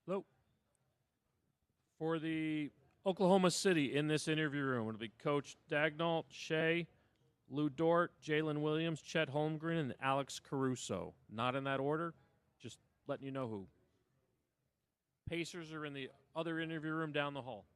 Hello. For the Oklahoma City in this interview room, it'll be Coach Daigneault, Shai, Lou Dort, Jalen Williams, Chet Holmgren, and Alex Caruso. Not in that order, just letting you know who. Pacers are in the other interview room down the hall.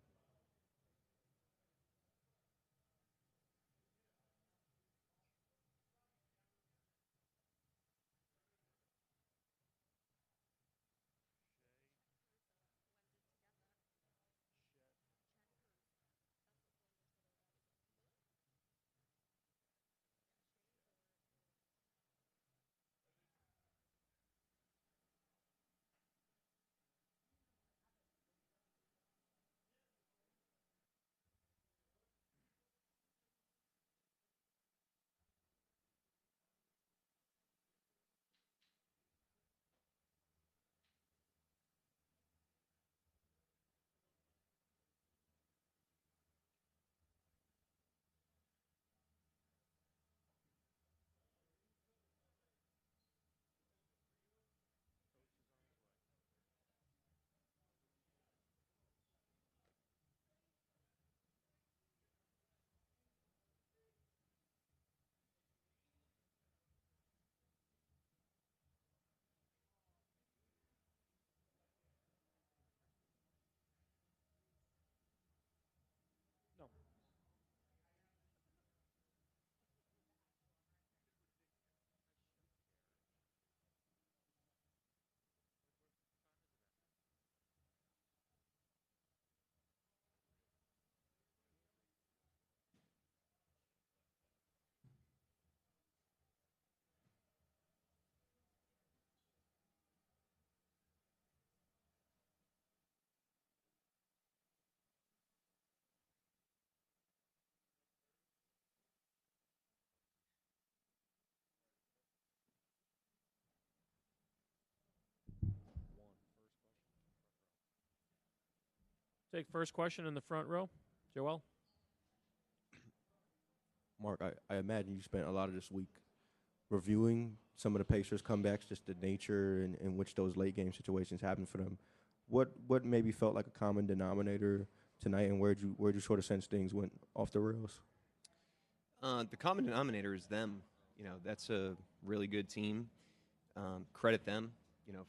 No. Take first question in the front row. Joel? Mark, I imagine you spent a lot of this week reviewing some of the Pacers' comebacks, just the nature in which those late game situations happen for them. What maybe felt like a common denominator tonight, and where'd you sort of sense things went off the rails? The common denominator is them. That's a really good team. Credit them,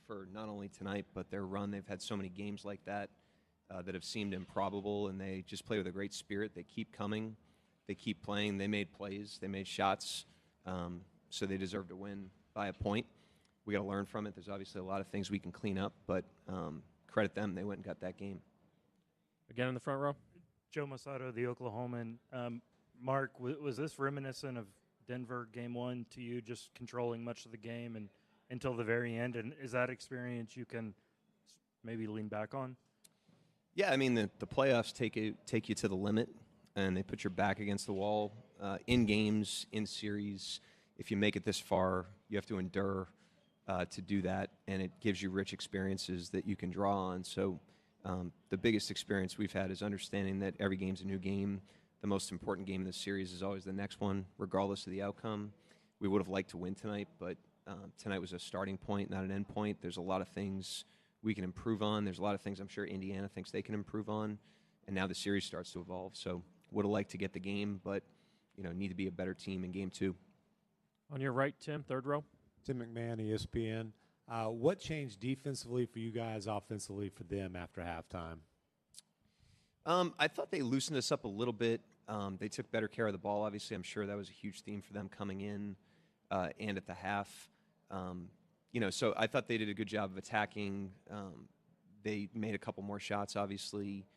for not only tonight but their run. They've had so many games like that that have seemed improbable, and they just play with a great spirit. They keep coming. They keep playing. They made plays. They made shots. So they deserve to win by a point. We got to learn from it. There's obviously a lot of things we can clean up, but credit them. They went and got that game. Again in the front row. Joe Masato, the Oklahoman. Mark, was this reminiscent of Denver Game 1 to you, just controlling much of the game and until the very end? And is that experience you can maybe lean back on? Yeah, I mean, the playoffs take you to the limit, and they put your back against the wall in games, in series. If you make it this far, you have to endure to do that, and it gives you rich experiences that you can draw on. So the biggest experience we've had is understanding that every game's a new game. The most important game in the series is always the next one, regardless of the outcome. We would have liked to win tonight, but tonight was a starting point, not an end point. There's a lot of things we can improve on. There's a lot of things I'm sure Indiana thinks they can improve on, and now the series starts to evolve. So would have liked to get the game, but need to be a better team in game 2. On your right, Tim, third row. Tim McMahon, ESPN. What changed defensively for you guys, offensively for them after halftime? I thought they loosened us up a little bit. They took better care of the ball. Obviously, I'm sure that was a huge theme for them coming in and at the half. So I thought they did a good job of attacking. They made a couple more shots, obviously.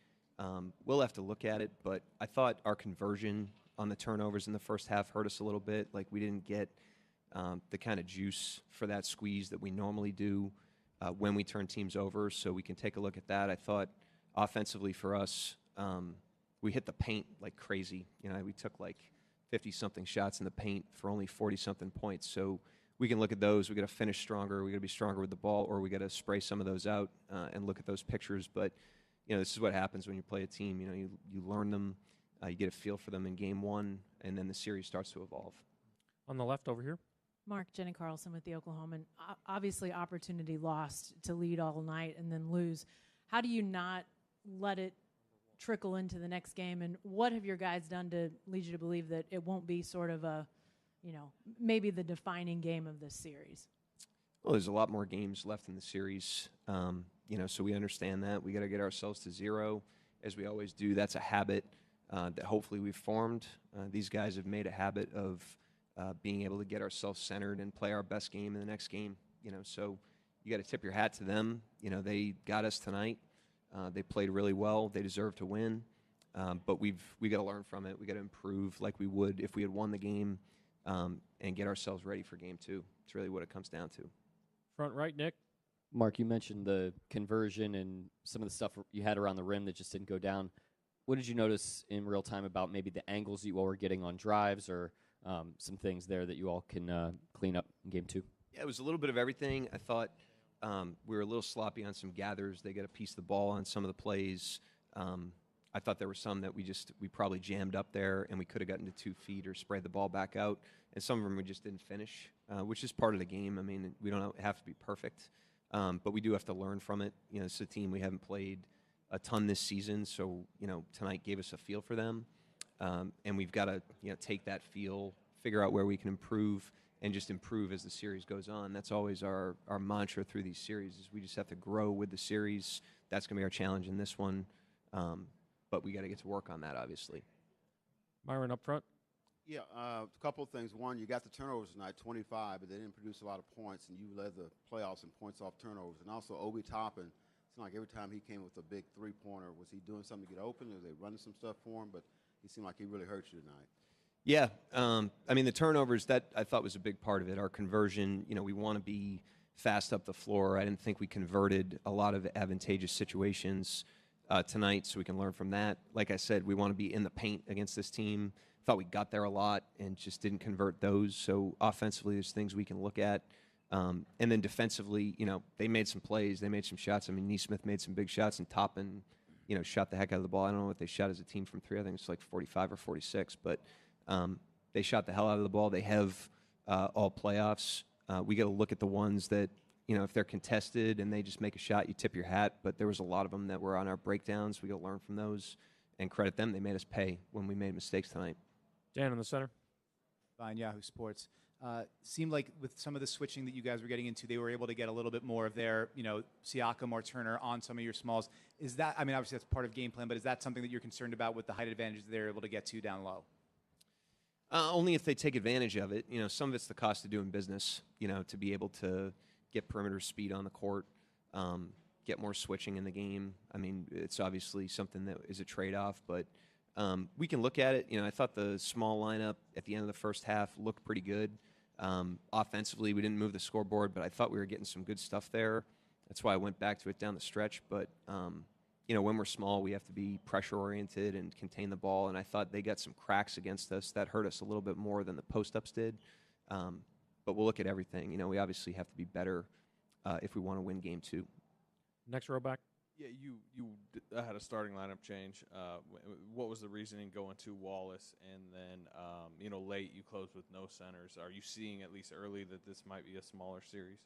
We'll have to look at it, but I thought our conversion on the turnovers in the first half hurt us a little bit. Like, we didn't get the kind of juice for that squeeze that we normally do when we turn teams over, so we can take a look at that. I thought offensively for us, we hit the paint like crazy. We took like 50-something shots in the paint for only 40-something points. So we can look at those. We got to finish stronger. We got to be stronger with the ball, or we got to spray some of those out and look at those pictures. But this is what happens when you play a team. You learn them, you get a feel for them in game 1, and then the series starts to evolve. On the left over here. Mark, Jenny Carlson with the Oklahoman. Obviously, opportunity lost to lead all night and then lose. How do you not let it trickle into the next game? And what have your guys done to lead you to believe that it won't be sort of a, maybe the defining game of this series? Well, there's a lot more games left in the series, so we understand that. We got to get ourselves to 0, as we always do. That's a habit that hopefully we've formed. These guys have made a habit of being able to get ourselves centered and play our best game in the next game. So you got to tip your hat to them. They got us tonight. They played really well. They deserve to win, but we got to learn from it. We got to improve like we would if we had won the game, and get ourselves ready for game 2. It's really what it comes down to. Front right, Nick. Mark, you mentioned the conversion and some of the stuff you had around the rim that just didn't go down. What did you notice in real time about maybe the angles you all were getting on drives, or some things there that you all can clean up in game 2? Yeah, it was a little bit of everything. I thought we were a little sloppy on some gathers. They got a piece of the ball on some of the plays. I thought there were some that we probably jammed up there, and we could have gotten to 2 feet or sprayed the ball back out. And some of them we just didn't finish, which is part of the game. I mean, we don't have to be perfect, but we do have to learn from it. It's a team we haven't played a ton this season, so tonight gave us a feel for them, and we've got to take that feel, figure out where we can improve, and just improve as the series goes on. That's always our mantra through these series, is we just have to grow with the series. That's going to be our challenge in this one, but we got to get to work on that, obviously. Myron up front. Yeah, a couple of things. One, you got the turnovers tonight, 25, but they didn't produce a lot of points, and you led the playoffs in points off turnovers. And also, Obi Toppin, it's like every time he came with a big three-pointer, was he doing something to get open? Or was they running some stuff for him? But he seemed like he really hurt you tonight. Yeah, I mean, the turnovers, that I thought was a big part of it. Our conversion, we want to be fast up the floor. I didn't think we converted a lot of advantageous situations tonight, so we can learn from that. Like I said, we want to be in the paint against this team. Thought we got there a lot and just didn't convert those. So offensively, there's things we can look at. And then defensively, they made some plays. They made some shots. I mean, Neesmith made some big shots, and Toppin, shot the heck out of the ball. I don't know what they shot as a team from 3. I think it's like 45 or 46. But they shot the hell out of the ball. They have all playoffs. We got to look at the ones that, if they're contested and they just make a shot, you tip your hat. But there was a lot of them that were on our breakdowns. We got to learn from those and credit them. They made us pay when we made mistakes tonight. Dan in the center. Fine, Yahoo Sports. Seemed like with some of the switching that you guys were getting into, they were able to get a little bit more of their, Siakam or Turner on some of your smalls. Is that, I mean, obviously that's part of game plan, but is that something that you're concerned about with the height advantage that they're able to get to down low? Only if they take advantage of it. Some of it's the cost of doing business, to be able to get perimeter speed on the court, get more switching in the game. I mean, it's obviously something that is a trade-off, but we can look at it. I thought the small lineup at the end of the first half looked pretty good. Offensively, we didn't move the scoreboard, but I thought we were getting some good stuff there. That's why I went back to it down the stretch. But, when we're small, we have to be pressure-oriented and contain the ball. And I thought they got some cracks against us that hurt us a little bit more than the post-ups did. But we'll look at everything. We obviously have to be better if we want to win game 2. Next row back. Yeah, you had a starting lineup change. What was the reasoning going to Wallace, and then late you closed with no centers? Are you seeing at least early that this might be a smaller series?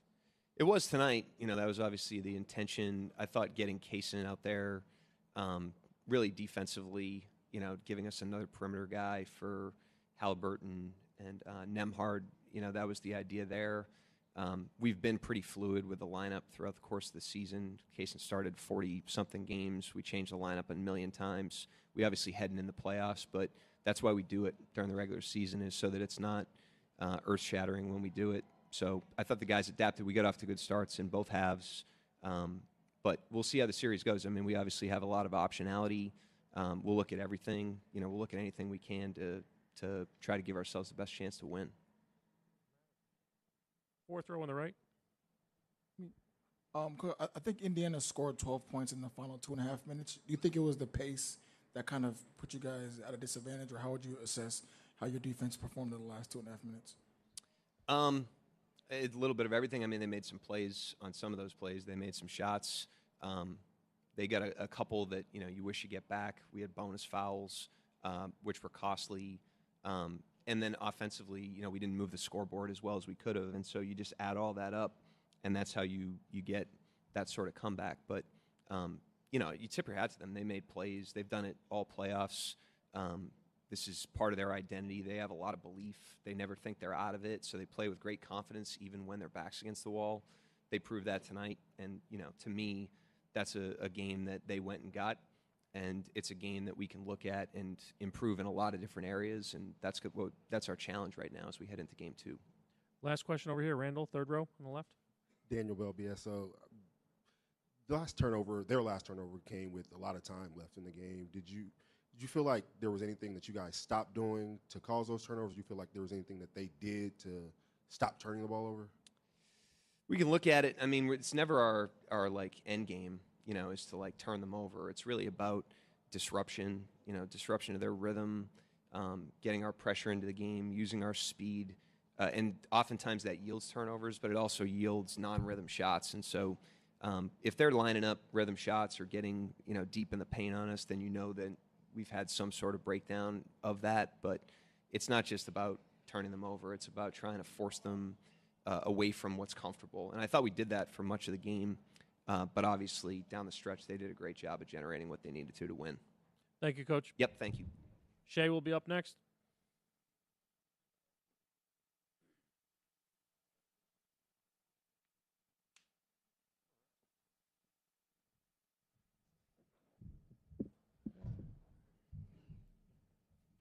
It was tonight. That was obviously the intention. I thought getting Kaysen out there, really defensively, giving us another perimeter guy for Halliburton and Nembhard. That was the idea there. We've been pretty fluid with the lineup throughout the course of the season. Kaysen started 40-something games. We changed the lineup a million times. We obviously heading in the playoffs, but that's why we do it during the regular season, is so that it's not earth-shattering when we do it. So I thought the guys adapted. We got off to good starts in both halves, but we'll see how the series goes. I mean, we obviously have a lot of optionality. We'll look at everything. We'll look at anything we can to try to give ourselves the best chance to win. Fourth row on the right. I think Indiana scored 12 points in the final 2.5 minutes. Do you think it was the pace that kind of put you guys at a disadvantage, or how would you assess how your defense performed in the last 2.5 minutes? A little bit of everything. I mean, they made some plays on some of those plays. They made some shots. They got a couple that, you wish you get back. We had bonus fouls, which were costly. And And then offensively, we didn't move the scoreboard as well as we could have. And so you just add all that up, and that's how you get that sort of comeback. But, you tip your hat to them. They made plays. They've done it all playoffs. This is part of their identity. They have a lot of belief. They never think they're out of it, so they play with great confidence even when their back's against the wall. They proved that tonight. And, to me, that's a game that they went and got. And it's a game that we can look at and improve in a lot of different areas, and that's our challenge right now as we head into Game 2. Last question over here, Randall, third row on the left. Daniel Bell, BSO. Their last turnover came with a lot of time left in the game. Did you feel like there was anything that you guys stopped doing to cause those turnovers? Do you feel like there was anything that they did to stop turning the ball over? We can look at it. I mean, it's never our end game. Is to turn them over. It's really about disruption, disruption of their rhythm, getting our pressure into the game, using our speed. And oftentimes that yields turnovers, but it also yields non-rhythm shots. And so if they're lining up rhythm shots or getting, deep in the paint on us, then that we've had some sort of breakdown of that. But it's not just about turning them over. It's about trying to force them away from what's comfortable. And I thought we did that for much of the game. But obviously, down the stretch, they did a great job of generating what they needed to win. Thank you, Coach. Yep, thank you. Shai will be up next.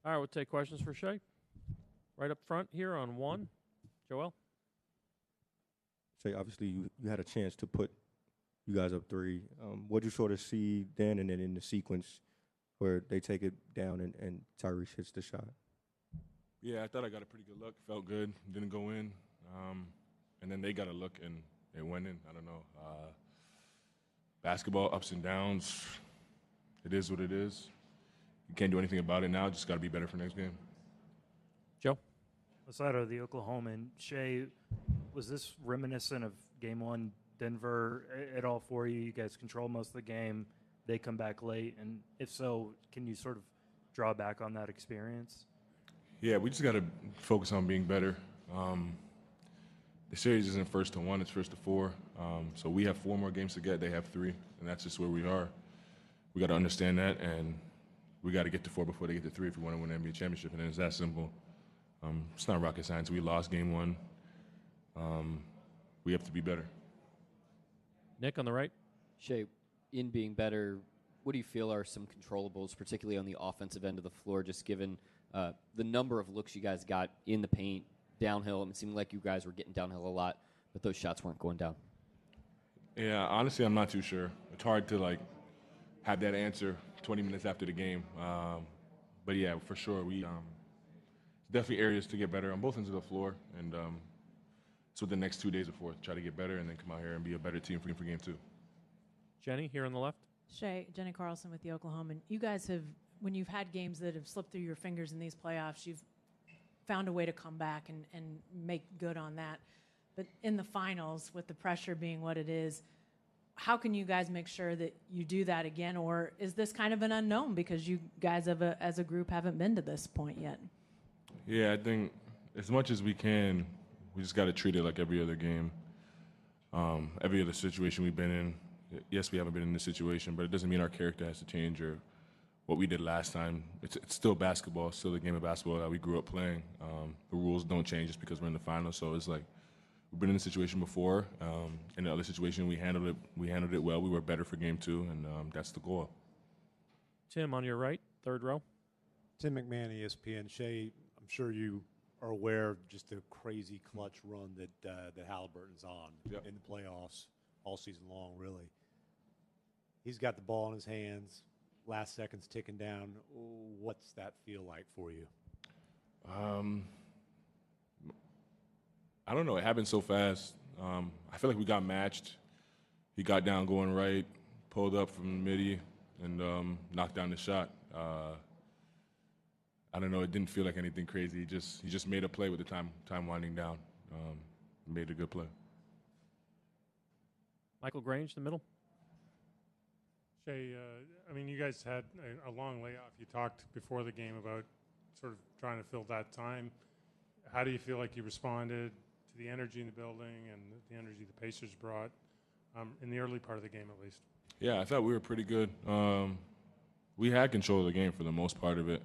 All right, we'll take questions for Shai. Right up front here on 1. Joel? Shai, obviously, you had a chance to put you guys up 3. What did you sort of see then and then in the sequence where they take it down and Tyrese hits the shot? Yeah, I thought I got a pretty good look. Felt good. Didn't go in. And then they got a look and it went in. I don't know. Basketball, ups and downs. It is what it is. You can't do anything about it now. Just got to be better for next game. Joe? Aside of the Oklahoman, Shai, was this reminiscent of Game 1 Denver at all for you? You guys control most of the game. They come back late. And if so, can you sort of draw back on that experience? Yeah, we just got to focus on being better. The series isn't 1-1, it's 1-4. So we have 4 more games to get. They have 3, and that's just where we are. We got to understand that, and we got to get to 4 before they get to 3 if we want to win the NBA championship, and it's that simple. It's not rocket science. We lost Game 1. We have to be better. Nick on the right. Shai, in being better, what do you feel are some controllables, particularly on the offensive end of the floor, just given the number of looks you guys got in the paint, downhill? It seemed like you guys were getting downhill a lot, but those shots weren't going down. Yeah, honestly, I'm not too sure. It's hard to, have that answer 20 minutes after the game. But, yeah, for sure, we definitely areas to get better on both ends of the floor, and so the next 2 days before, try to get better and then come out here and be a better team for Game 2. Jenny, here on the left. Shai, Jenny Carlson with the Oklahoman. You guys have, when you've had games that have slipped through your fingers in these playoffs, you've found a way to come back and make good on that. But in the finals, with the pressure being what it is, how can you guys make sure that you do that again? Or is this kind of an unknown because you guys as a group haven't been to this point yet? Yeah, I think as much as we can, we just got to treat it like every other game. Every other situation we've been in. Yes, we haven't been in this situation, but it doesn't mean our character has to change or what we did last time. It's still basketball. It's still the game of basketball that we grew up playing. The rules don't change just because we're in the finals. So it's like we've been in this situation before. In the other situation, we handled it well. We were better for Game 2, and that's the goal. Tim on your right, third row. Tim McMahon, ESPN. Shai, I'm sure you are aware of just the crazy clutch run that Halliburton's on in the playoffs all season long, really. He's got the ball in his hands. Last seconds ticking down. What's that feel like for you? I don't know. It happened so fast. I feel like we got matched. He got down going right, pulled up from midi, and knocked down the shot. I don't know. It didn't feel like anything crazy. He just made a play with the time winding down. Made a good play. Michael Grange, the middle. Shai, you guys had a long layoff. You talked before the game about sort of trying to fill that time. How do you feel like you responded to the energy in the building and the energy the Pacers brought in the early part of the game, at least? Yeah, I thought we were pretty good. We had control of the game for the most part of it.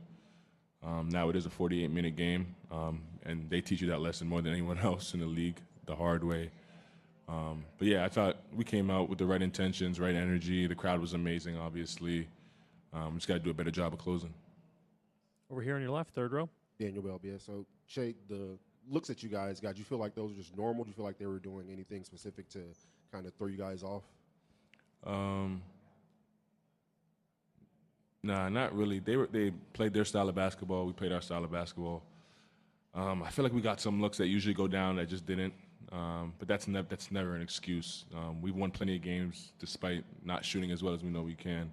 Now it is a 48-minute game, and they teach you that lesson more than anyone else in the league, the hard way. But yeah, I thought we came out with the right intentions, right energy. The crowd was amazing, obviously. We just got to do a better job of closing. Over here on your left, third row. Daniel Bell, BSO. Shai, the looks that you guys got, do you feel like those are just normal? Do you feel like they were doing anything specific to kind of throw you guys off? Nah, not really. They played their style of basketball. We played our style of basketball. I feel like we got some looks that usually go down that just didn't. But that's never an excuse. We've won plenty of games despite not shooting as well as we know we can.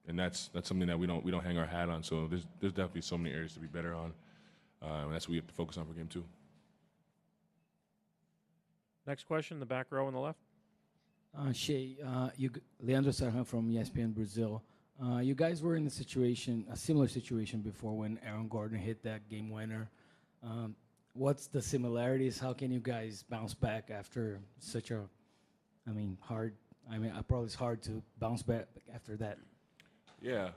And that's something that we don't hang our hat on. So there's definitely so many areas to be better on. And that's what we have to focus on for game 2. Next question, the back row on the left. Shai, Leandro Sarhan from ESPN Brazil. You guys were in a similar situation before when Aaron Gordon hit that game winner. What's the similarities? How can you guys bounce back after such a, hard? Probably it's hard to bounce back after that. Yeah.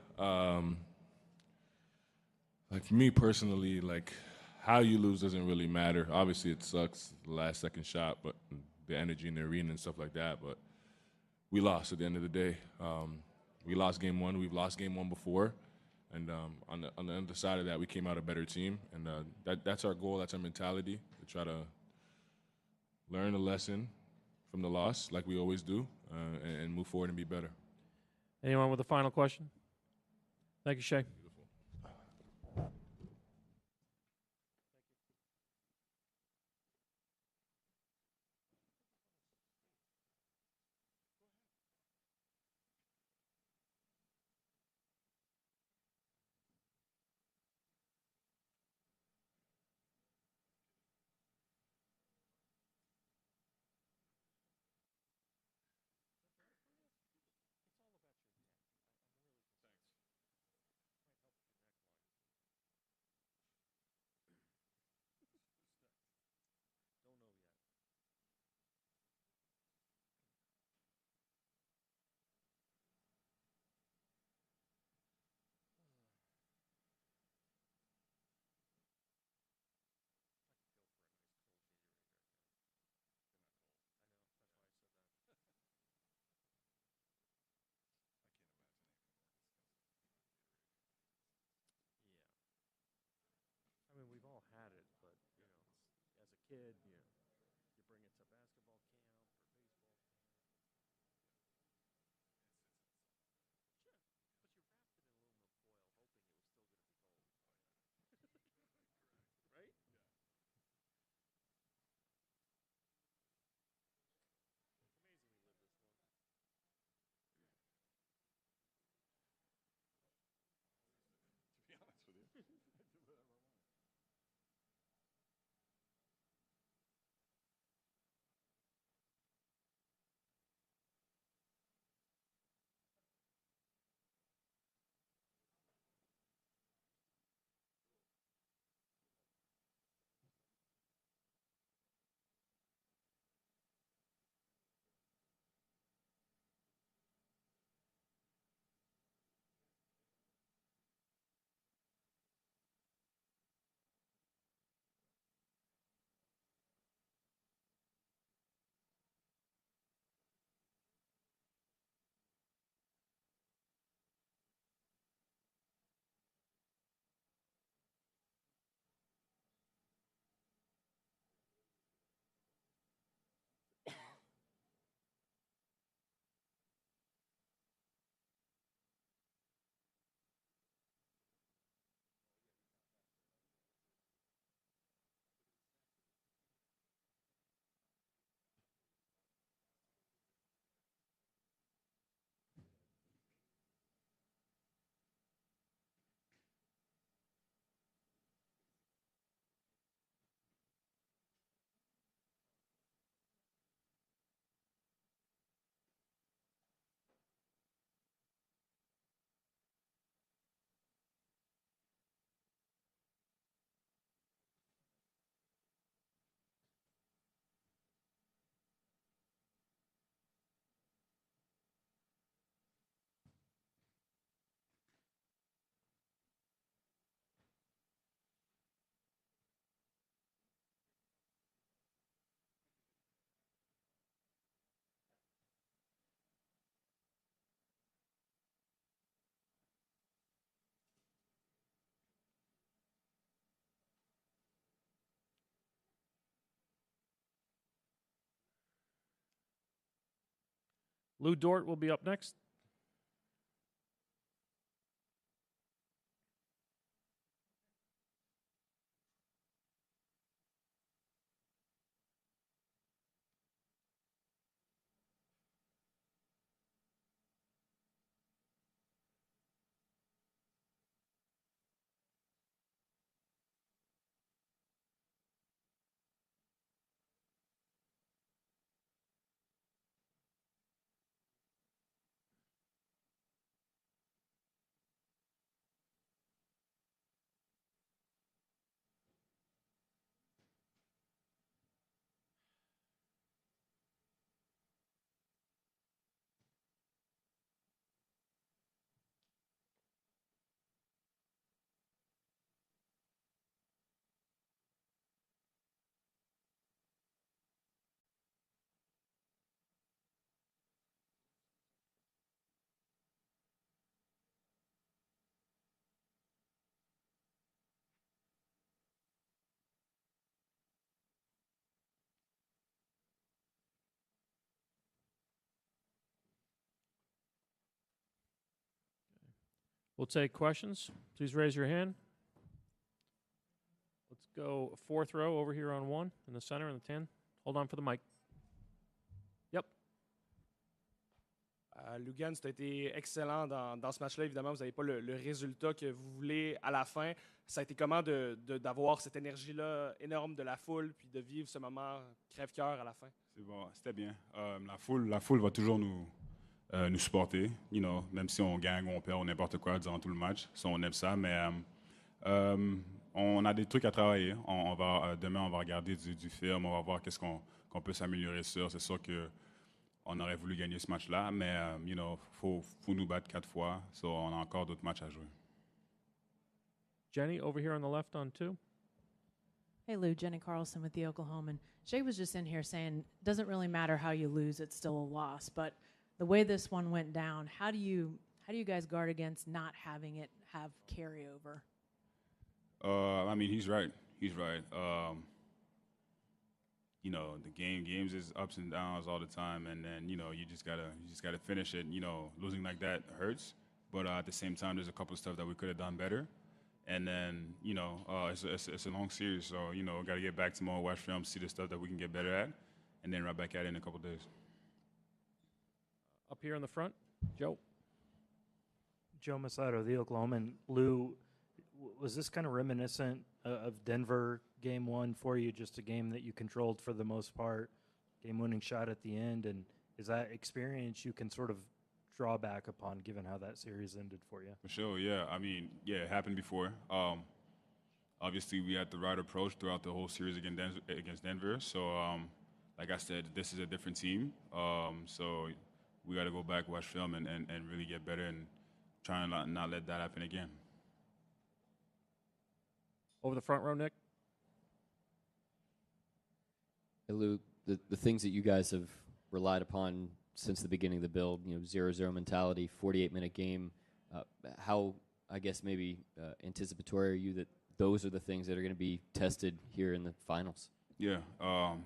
Like for me personally, like how you lose doesn't really matter. Obviously, it sucks the last second shot, but the energy in the arena and stuff like that. But we lost at the end of the day. We lost game 1. We've lost game 1 before. And on the other side of that, we came out a better team, and that's our goal. That's our mentality, to try to learn a lesson from the loss, like we always do, and move forward and be better. Anyone with a final question? Thank you, Shai. We've all had it, but as a kid, you bring it to basketball camp or baseball camp. Right? Lou Dort will be up next. We'll take questions. Please raise your hand. Let's go fourth row over here on 1 in the center in the 10. Hold on for the mic. Yep. Luguentz, tu as été excellent dans ce match-là. Évidemment, vous n'avez pas le résultat que vous voulez à la fin. Ça a été comment d'avoir cette énergie-là énorme de la foule puis de vivre ce moment crève-cœur à la fin? C'est bon, c'était bien. La foule va toujours nous supporter, même si on gagne ou on perd ou n'importe quoi durant tout le match. Ça, on aime ça, mais on a des trucs à travailler. Demain, on va regarder du film, on va voir qu'est-ce qu'on peut s'améliorer sur. C'est sûr qu'on aurait voulu gagner ce match-là, mais faut nous battre 4 fois. So, on a encore d'autres matchs à jouer. Jenny, over here on the left on 2. Hey, Lou, Jenny Carlson with the Oklahoman. Shai was just in here saying, it doesn't really matter how you lose, it's still a loss. But the way this one went down, how do you guys guard against not having it have carryover? He's right. He's right. The games is ups and downs all the time, and then you just gotta finish it. Losing like that hurts, but at the same time, there's a couple of stuff that we could have done better. And then it's a long series, so got to get back to more watch film, see the stuff that we can get better at, and then right back at it in a couple of days. Up here in the front, Joe. Joe Masato, the Oklahoman. Lou, was this kind of reminiscent of Denver game 1 for you, just a game that you controlled for the most part, game-winning shot at the end, and is that experience you can sort of draw back upon given how that series ended for you? For sure, yeah. It happened before. Obviously, we had the right approach throughout the whole series against Denver. So, like I said, this is a different team. So we got to go back, watch film, and really get better and try and not let that happen again. Over the front row, Nick. Hey, Lou, the things that you guys have relied upon since the beginning of the build, 0-0 mentality, 48-minute game, how, I guess, maybe anticipatory are you that those are the things that are going to be tested here in the finals? Yeah,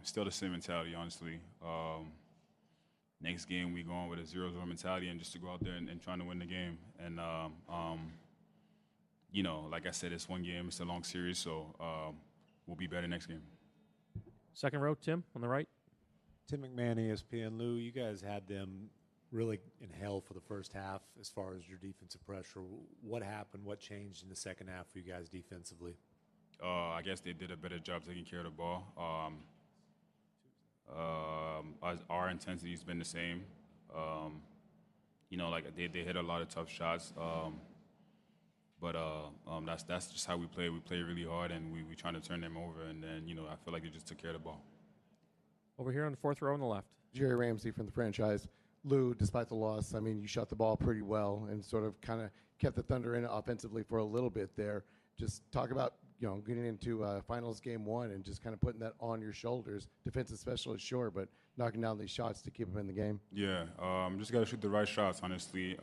still the same mentality, honestly. Next game, we go on with a 0-0 mentality and just to go out there and trying to win the game. And, like I said, it's one game. It's a long series, so we'll be better next game. Second row, Tim, on the right. Tim McMahon, ESPN. Lou, you guys had them really in hell for the first half as far as your defensive pressure. What happened? What changed in the second half for you guys defensively? I guess they did a better job taking care of the ball. Our intensity has been the same. They hit a lot of tough shots. But that's just how we play. We play really hard, and we trying to turn them over. And then, I feel like they just took care of the ball. Over here on the fourth row on the left. Jerry Ramsey from the franchise. Lou, despite the loss, you shot the ball pretty well and sort of kind of kept the Thunder in offensively for a little bit there. Just talk about, getting into finals game 1 and just kind of putting that on your shoulders. Defensive specialist, sure, but knocking down these shots to keep them in the game. Yeah, just got to shoot the right shots, honestly.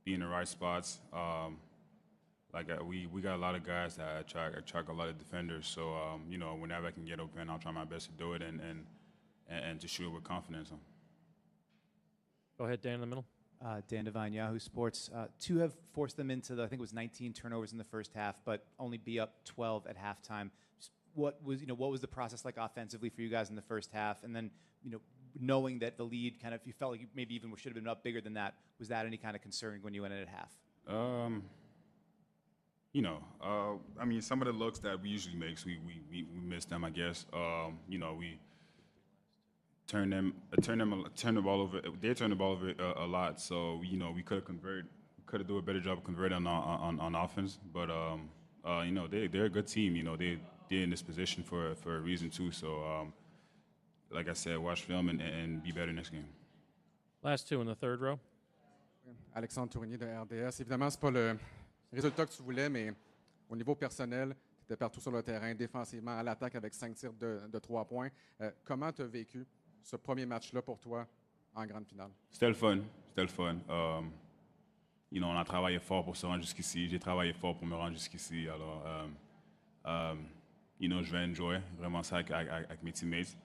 Be in the right spots. We got a lot of guys that attract a lot of defenders. So, whenever I can get open, I'll try my best to do it and to shoot it with confidence. Go ahead, Dan, in the middle. Dan Devine, Yahoo Sports. To have forced them into I think it was 19 turnovers in the first half, but only be up 12 at halftime. What was the process like offensively for you guys in the first half? And then, knowing that the lead you felt like you maybe even should have been up bigger than that, was that any kind of concern when you went in at half? I mean, some of the looks that we usually make, we miss them, I guess. We turn the ball over. They turn the ball over a lot, so we could have do a better job of converting on offense. But they're a good team. They're in this position for a reason too. So, like I said, watch film and be better next game. Last two in the third row. Alexandre Tournier de RDS. Évidemment, c'est pas le résultat que tu voulais, mais au niveau personnel, tu étais partout sur le terrain, défensivement, à l'attaque avec 5 tirs de 3 points. Comment tu as vécu ce premier match-là pour toi en grande finale? C'était le fun. On a travaillé fort pour se rendre jusqu'ici. J'ai travaillé fort pour me rendre jusqu'ici. Alors, je vais enjoy vraiment ça avec mes teammates.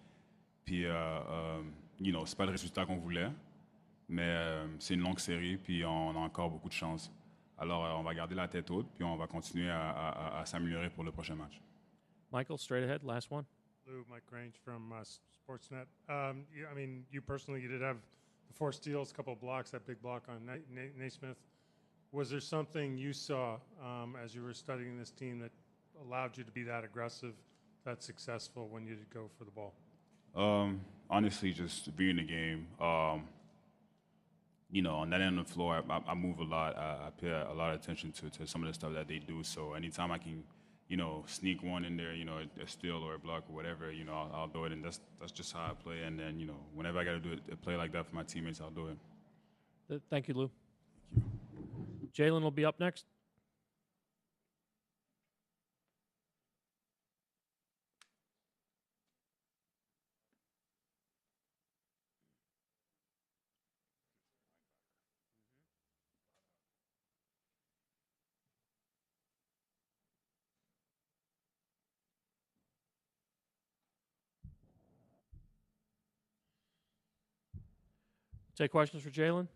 Puis, c'est pas le résultat qu'on voulait, mais c'est une longue série, puis on a encore beaucoup de chance. Alors, on va garder la tête haute, puis on va continuer à s'améliorer pour le prochain match. Michael, straight ahead, last one. Lou, Mike Grange from Sportsnet. You personally, you did have the 4 steals, a couple of blocks, that big block on Naismith. Was there something you saw as you were studying this team that allowed you to be that aggressive, that successful when you did go for the ball? Honestly, just being in the game. On that end of the floor, I move a lot. I pay a lot of attention to some of the stuff that they do. So anytime I can, sneak one in there, a steal or a block or whatever, I'll do it. And that's just how I play. And then, whenever I got to do a play like that for my teammates, I'll do it. Thank you, Lou. Jalen will be up next. Take questions for Jalen.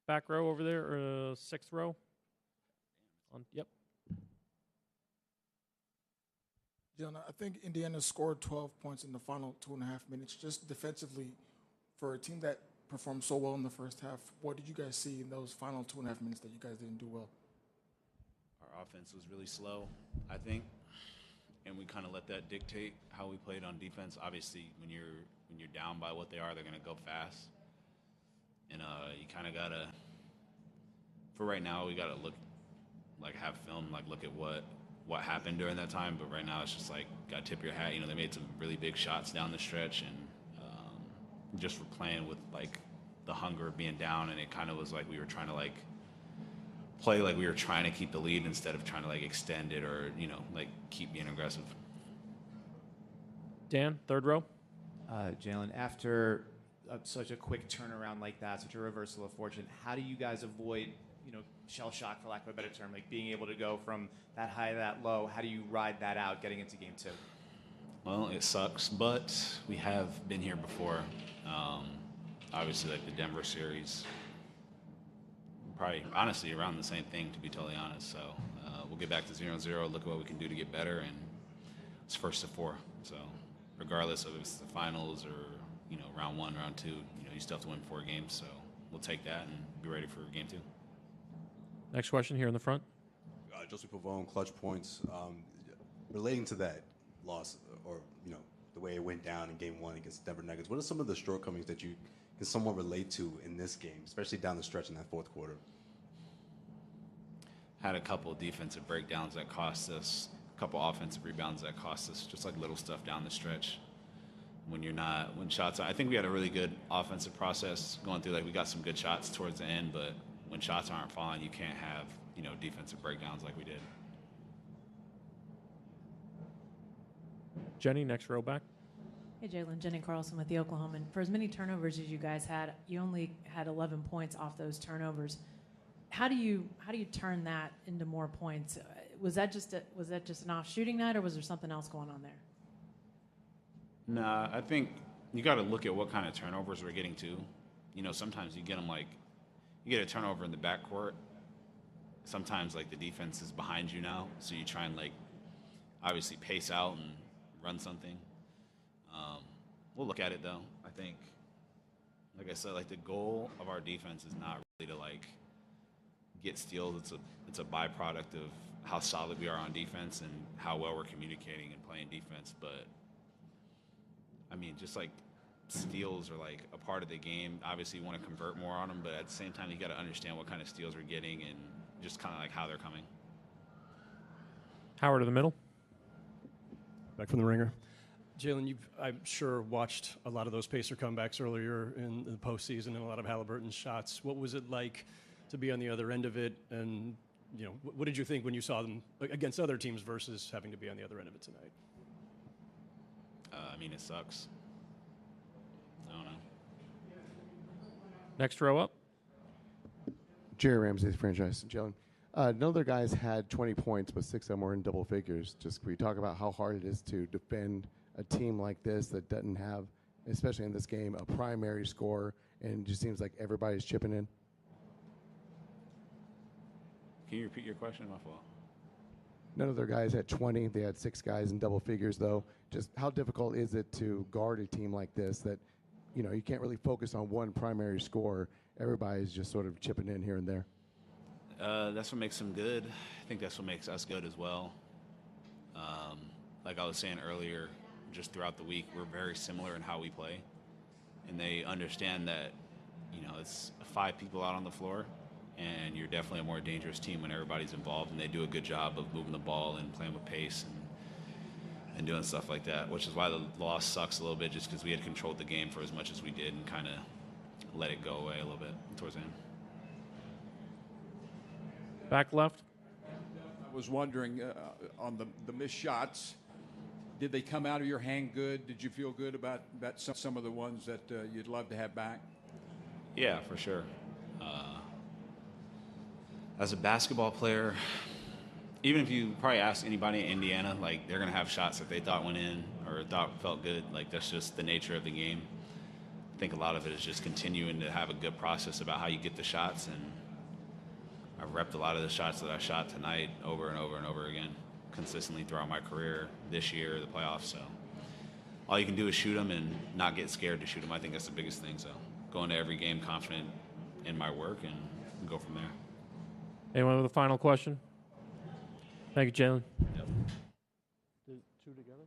Back row over there, or 6th row. Yep. Jalen, I think Indiana scored 12 points in the final 2.5 minutes. Just defensively, for a team that performed so well in the first half, what did you guys see in those final 2.5 minutes that you guys didn't do well? Our offense was really slow, I think, and we kind of let that dictate how we played on defense. Obviously, when you're down by what they are, they're going to go fast. And you kind of got to, for right now, we got to have film, look at what happened during that time. But right now, it's just got to tip your hat. They made some really big shots down the stretch, and just for playing with the hunger of being down, and it kind of was like we were trying to play like we were trying to keep the lead instead of trying to extend it or keep being aggressive. Dan, 3rd row. Jalen, after such a quick turnaround like that, such a reversal of fortune, how do you guys avoid, shell shock, for lack of a better term, being able to go from that high to that low? How do you ride that out getting into game 2? Well, it sucks, but we have been here before. Obviously, the Denver series, probably honestly around the same thing, to be totally honest. So we'll get back to 0-0, look at what we can do to get better, and it's 1st to 4. So regardless of if it's the finals or round 1, round 2, you still have to win 4 games. So we'll take that and be ready for game 2. Next question here in the front. Joseph Pavone, Clutch Points. Relating to that loss, or the way it went down in game 1 against Denver Nuggets, what are some of the shortcomings that you can somewhat relate to in this game, especially down the stretch in that 4th quarter? Had a couple of defensive breakdowns that cost us, a couple offensive rebounds that cost us, just little stuff down the stretch. When shots, I think we had a really good offensive process going through. We got some good shots towards the end, but when shots aren't falling, you can't have, defensive breakdowns like we did. Jenny, next row back. Hey, Jalen, Jenny Carlson with the Oklahoman. For as many turnovers as you guys had, you only had 11 points off those turnovers. How do you turn that into more points? Was that just an off shooting night, or was there something else going on there? Nah, I think you got to look at what kind of turnovers we're getting too. You know, sometimes you get them like, you get a turnover in the backcourt. Sometimes like the defense is behind you now, so you try and like obviously pace out and run something. We'll look at it though. I think, like I said, like the goal of our defense is not really to like get steals. It's a byproduct of how solid we are on defense and how well we're communicating and playing defense. But I mean, just like steals are like a part of the game. Obviously, you want to convert more on them, but at the same time, you got to understand what kind of steals we're getting and just kind of like how they're coming. Howard in the middle. Back from the ringer. Jalen, you've, I'm sure, watched a lot of those Pacer comebacks earlier in the postseason and a lot of Halliburton's shots. What was it like to be on the other end of it? And, you know, what did you think when you saw them against other teams versus having to be on the other end of it tonight? I mean, it sucks. I don't know. Next row up. Jerry Ramsey's franchise, Jalen. None of their guys had 20 points, but 6 of them were in double figures. Just can we talk about how hard it is to defend a team like this that doesn't have, especially in this game, a primary scorer, and it just seems like everybody's chipping in? Can you repeat your question? My fault. None of their guys had 20. They had 6 guys in double figures, though. Just how difficult is it to guard a team like this that, you know, you can't really focus on one primary scorer. Everybody's just sort of chipping in here and there. That's what makes them good. I think that's what makes us good as well. Like I was saying earlier, just throughout the week, we're very similar in how we play. And they understand that, you know, it's 5 people out on the floor, and you're definitely a more dangerous team when everybody's involved, and they do a good job of moving the ball and playing with pace and doing stuff like that, which is why the loss sucks a little bit, just because we had controlled the game for as much as we did and kind of let it go away a little bit towards the end. Back left. I was wondering, on the missed shots, did they come out of your hand good? Did you feel good about some of the ones that you'd love to have back? Yeah, for sure. As a basketball player, even if you probably ask anybody in Indiana, like they're going to have shots that they thought went in or thought felt good. Like that's just the nature of the game. I think a lot of it is just continuing to have a good process about how you get the shots, and I've repped a lot of the shots that I shot tonight over and over and over again, consistently throughout my career, this year, the playoffs. So all you can do is shoot them and not get scared to shoot them. I think that's the biggest thing. So go into every game confident in my work and go from there. Anyone with a final question? Thank you, Jalen. Yep. Two together?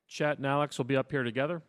Chet and Alex will be up here together.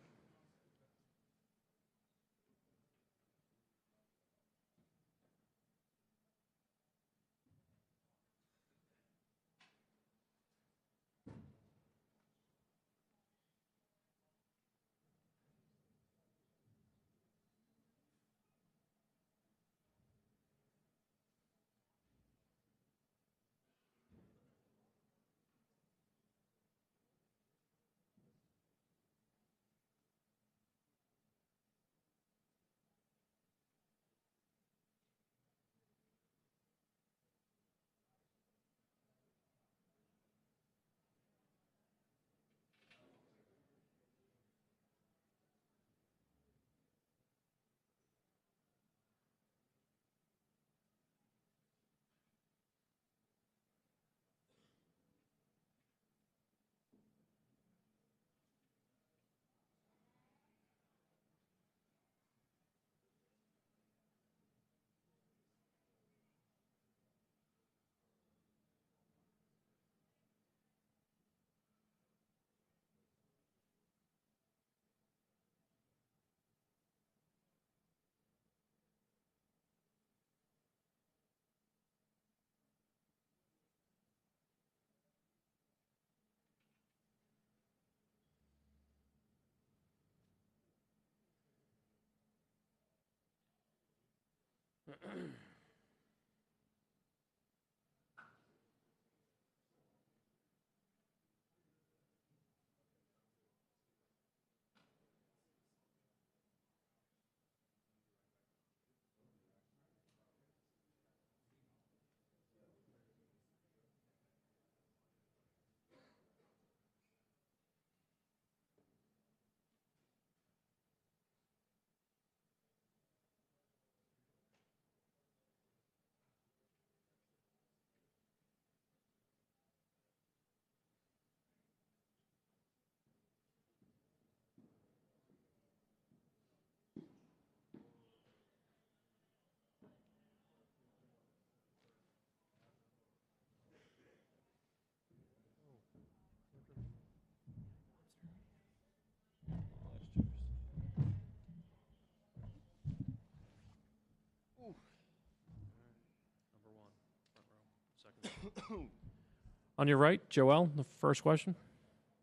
On your right, Joel, the first question.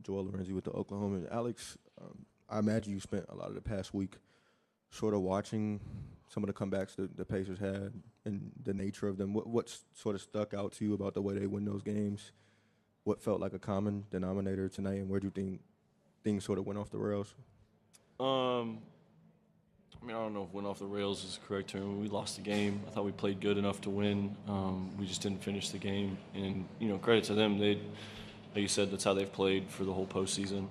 Joel Lorenzi with the Oklahoma. Alex, I imagine you spent a lot of the past week sort of watching some of the comebacks the Pacers had and the nature of them. What sort of stuck out to you about the way they win those games? What felt like a common denominator tonight, and where do you think things sort of went off the rails? I mean, I don't know if went off the rails is the correct term. We lost the game. I thought we played good enough to win. We just didn't finish the game. And, credit to them. They, like you said, that's how they've played for the whole postseason.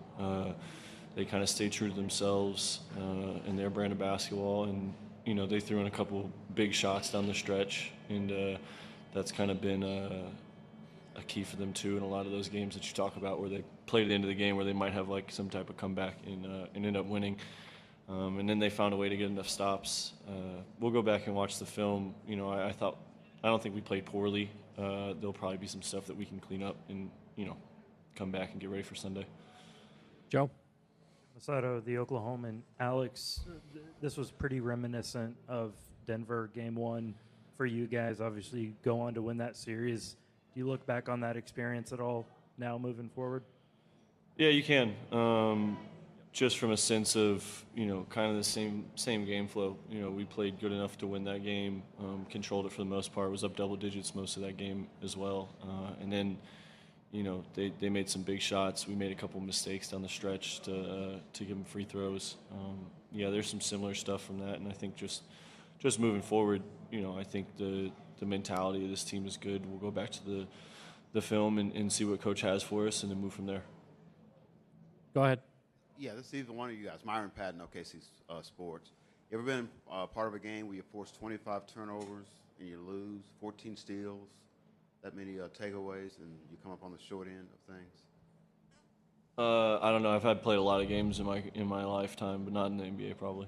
They kind of stayed true to themselves and their brand of basketball. And, they threw in a couple big shots down the stretch. And that's kind of been a key for them, too, in a lot of those games that you talk about where they played at the end of the game where they might have, like, some type of comeback and end up winning. And then they found a way to get enough stops. We'll go back and watch the film. I don't think we played poorly. There'll probably be some stuff that we can clean up and, come back and get ready for Sunday. Joe? Masato, the Oklahoman. Alex, this was pretty reminiscent of Denver Game 1 for you guys. Obviously, you go on to win that series. Do you look back on that experience at all now moving forward? Yeah, you can. Just from a sense of, kind of the same game flow. We played good enough to win that game, controlled it for the most part, was up double digits most of that game as well. And then, they made some big shots. We made a couple mistakes down the stretch to give them free throws. There's some similar stuff from that. And I think just moving forward, I think the mentality of this team is good. We'll go back to the film and see what Coach has for us and then move from there. Go ahead. Yeah, this is either one of you guys. Myron Patton, OKC Sports. You ever been part of a game where you force 25 turnovers and you lose, 14 steals, that many takeaways, and you come up on the short end of things? I don't know. I've played a lot of games in my lifetime, but not in the NBA probably.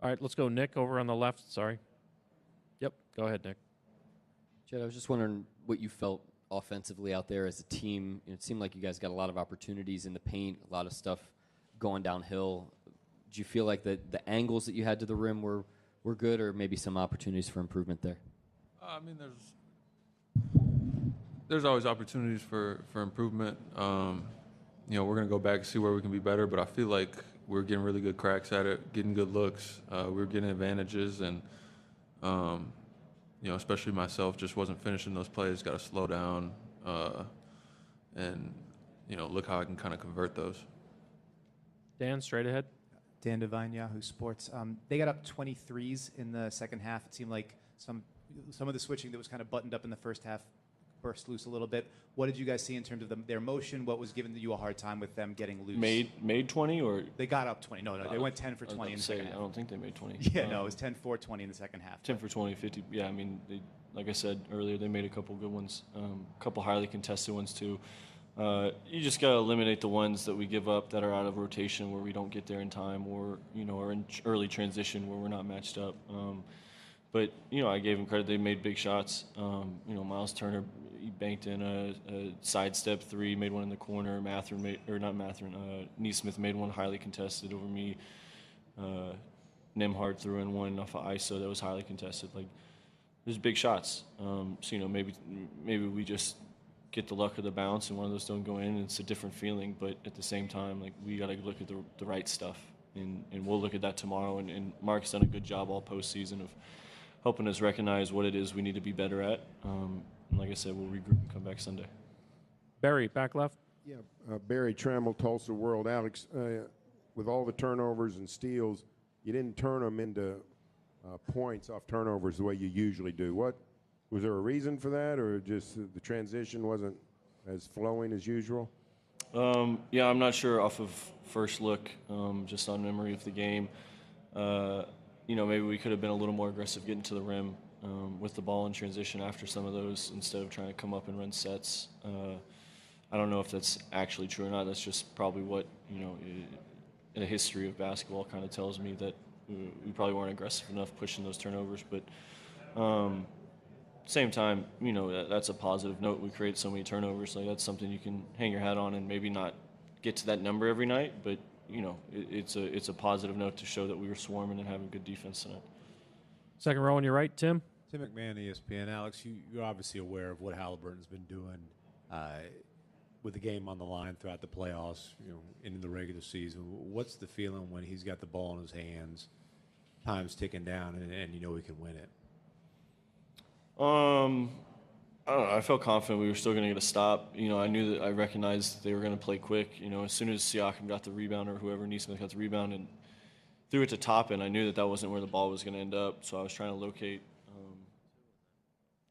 All right, let's go Nick over on the left. Sorry. Yep, go ahead, Nick. Chet, I was just wondering what you felt offensively out there as a team. It seemed like you guys got a lot of opportunities in the paint, a lot of stuff going downhill. Did you feel like the angles that you had to the rim were good, or maybe some opportunities for improvement there? I mean, there's always opportunities for improvement. We're going to go back and see where we can be better, but I feel like we're getting really good cracks at it, getting good looks. We're getting advantages, and especially myself, just wasn't finishing those plays. Got to slow down, and look how I can kind of convert those. Dan, straight ahead. Dan Devine, Yahoo Sports. They got up 23s in the second half. It seemed like some of the switching that was kind of buttoned up in the first half burst loose a little bit. What did you guys see in terms of their motion? What was giving you a hard time with them getting loose? Made 20 or they got up 20? No, they went 10 for 20 in the second half. I don't think they made 20. Yeah, no, it was 10 for 20 in the second half. 10 for 20, 50. Yeah, I mean, like I said earlier, they made a couple good ones, a couple highly contested ones too. You just got to eliminate the ones that we give up that are out of rotation where we don't get there in time, or are in early transition where we're not matched up. But I gave them credit; they made big shots. Miles Turner, he banked in a sidestep three, made one in the corner. Neesmith made one highly contested over me. Nembhard threw in one off of ISO that was highly contested. Like, there's big shots. So maybe we just get the luck of the bounce and one of those don't go in, and it's a different feeling. But at the same time, like, we got to look at the right stuff, and we'll look at that tomorrow. And Mark's done a good job all postseason of helping us recognize what it is we need to be better at. And like I said, we'll regroup and come back Sunday. Barry, back left. Yeah, Barry Trammell, Tulsa World. Alex, with all the turnovers and steals, you didn't turn them into points off turnovers the way you usually do. Was there a reason for that, or just the transition wasn't as flowing as usual? Yeah, I'm not sure off of first look, just on memory of the game. Maybe we could have been a little more aggressive getting to the rim with the ball in transition after some of those instead of trying to come up and run sets. I don't know if that's actually true or not. That's just probably what, a history of basketball kind of tells me, that we probably weren't aggressive enough pushing those turnovers. But same time, that's a positive note. We create so many turnovers. Like, that's something you can hang your hat on and maybe not get to that number every night, but it's a positive note to show that we were swarming and having good defense tonight. Second row on your right, Tim. Tim McMahon, ESPN. Alex, you're obviously aware of what Halliburton's been doing with the game on the line throughout the playoffs, into the regular season. What's the feeling when he's got the ball in his hands, time's ticking down, and he can win it? I don't know. I felt confident we were still going to get a stop. I recognized they were going to play quick. As soon as Siakam got the rebound or whoever, Neesmith got the rebound and threw it to Toppin, I knew that wasn't where the ball was going to end up. So I was trying to locate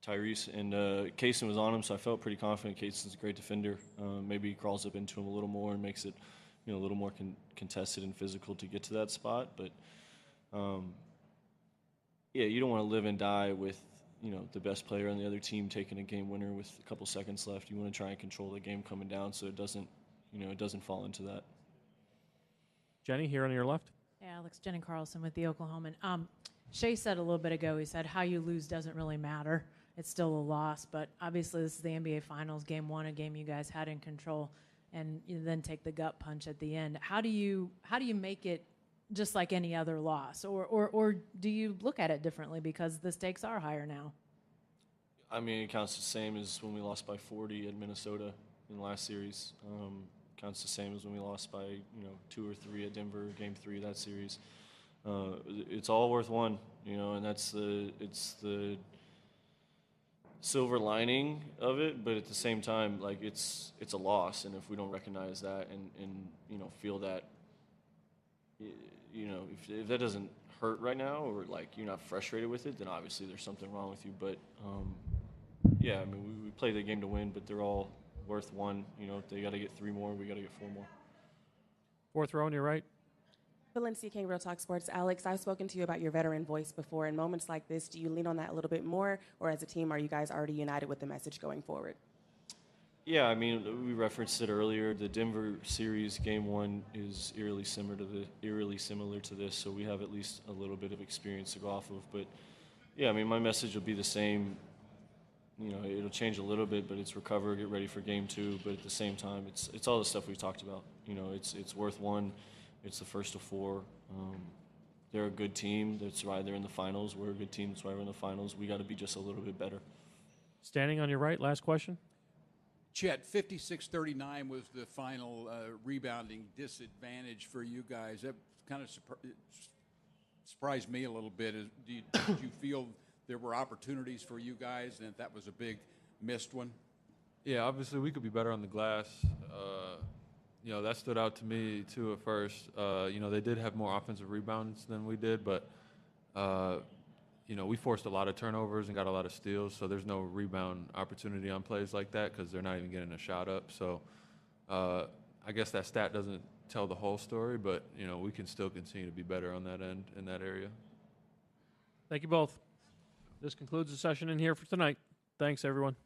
Tyrese, and Kaysen was on him, so I felt pretty confident. Kaysen's a great defender. Maybe he crawls up into him a little more and makes it a little more contested and physical to get to that spot. But, you don't want to live and die with the best player on the other team taking a game winner with a couple seconds left. You want to try and control the game coming down so it doesn't fall into that. Jenny, here on your left. Hey, Alex, Jenny Carlson with the Oklahoman. Shai said a little bit ago, he said how you lose doesn't really matter. It's still a loss, but obviously this is the NBA Finals, game one, a game you guys had in control, and you then take the gut punch at the end. How do you make it just like any other loss, or do you look at it differently because the stakes are higher now? I mean, it counts the same as when we lost by 40 at Minnesota in the last series. Counts the same as when we lost by 2 or 3 at Denver, game 3 of that series. It's all worth one, and it's the silver lining of it. But at the same time, it's a loss, and if we don't recognize that and feel that, if that doesn't hurt right now, or you're not frustrated with it, then obviously there's something wrong with you. But we play the game to win, but they're all worth one. They got to get 3 more, we got to get 4 more. Fourth row on your right. Valencia King, Real Talk Sports. Alex, I've spoken to you about your veteran voice before. In moments like this, do you lean on that a little bit more, or as a team, are you guys already united with the message going forward? Yeah, we referenced it earlier. The Denver series, game 1, is eerily similar to this, so we have at least a little bit of experience to go off of. But yeah, my message will be the same. It'll change a little bit, but it's recover, get ready for game 2. But at the same time, it's all the stuff we've talked about. It's worth one. It's the first of 4. They're a good team that's right there in the finals. We're a good team that's right there in the finals. We got to be just a little bit better. Standing on your right, last question. Chet, 56-39 was the final rebounding disadvantage for you guys. That kind of surprised me a little bit. Did you feel there were opportunities for you guys and that was a big missed one? Yeah, obviously we could be better on the glass. That stood out to me too at first. They did have more offensive rebounds than we did, but we forced a lot of turnovers and got a lot of steals, so there's no rebound opportunity on plays like that because they're not even getting a shot up. So I guess that stat doesn't tell the whole story, but we can still continue to be better on that end in that area. Thank you both. This concludes the session in here for tonight. Thanks, everyone.